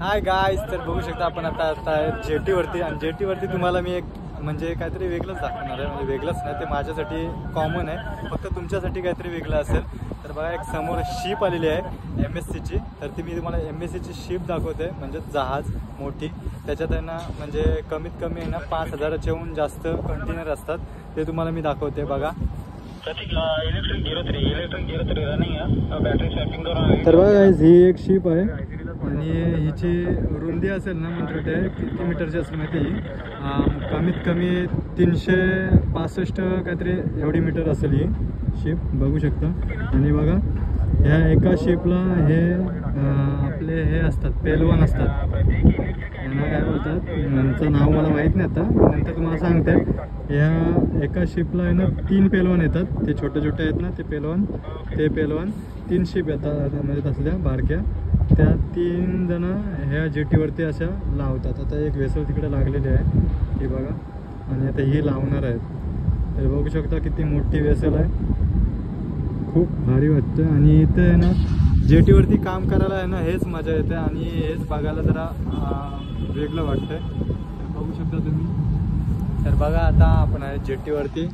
Hi guys, तर बघू शकता आपण आता जेटीवरती, आणि जेटीवरती तुम्हाला मी एक म्हणजे काहीतरी वेगळंच दाखवणार आहे. म्हणजे वेगळंच नाही, ते माझ्यासाठी कॉमन आहे, फक्त तुमच्यासाठी काहीतरी वेगळं असेल. तर बघा, एक समोर शिप आलेली आहे MSCची. तर ती मी तुम्हाला MSCची शिप दाखवते, म्हणजे जहाज मोठी. त्याच्यात आहे ना, म्हणजे कमीत कमी आहे ना 5000च्याहून जास्त कंटेनर असतात, ते तुम्हाला मी दाखवते. बघा, तर बघा गाईज, ही एक शिप आहे आणि हिची रुंदी असेल ना, म्हणजे किती मीटरची असेल माहिती ही, कमीत कमी 365 काहीतरी एवढी मीटर असेल ही शिप, बघू शकता. आणि बघा, ह्या एका शिपला हे आपले हे असतात, पेलवान असतात. यांना काय बोलतात, यांचं नाव मला माहीत नाही, आता नंतर तुम्हाला सांगते. ह्या एका शिपला आहे ना 3 पेलवान येतात, ते छोटे छोटे आहेत ना, ते पेलवान 3 शिप येतात, म्हणजे तसल्या बारक्या. त्या 3 जण ह्या जेटीवरती अशा लावतात. आता एक वेसल तिकडे लागलेली आहे, ही बघा, आणि आता ही लावणार आहेत. तर बघू शकता किती मोठी वेसल आहे, खूप भारी वाटतं. आणि इथे आहे ना, जेटीवरती काम करायला आहे ना, हेच मजा येते आणि हेच बघायला जरा वेगळं वाटतंय. बघू शकता तुम्ही. तर बघा, आता आपण आहे जेटीवरती.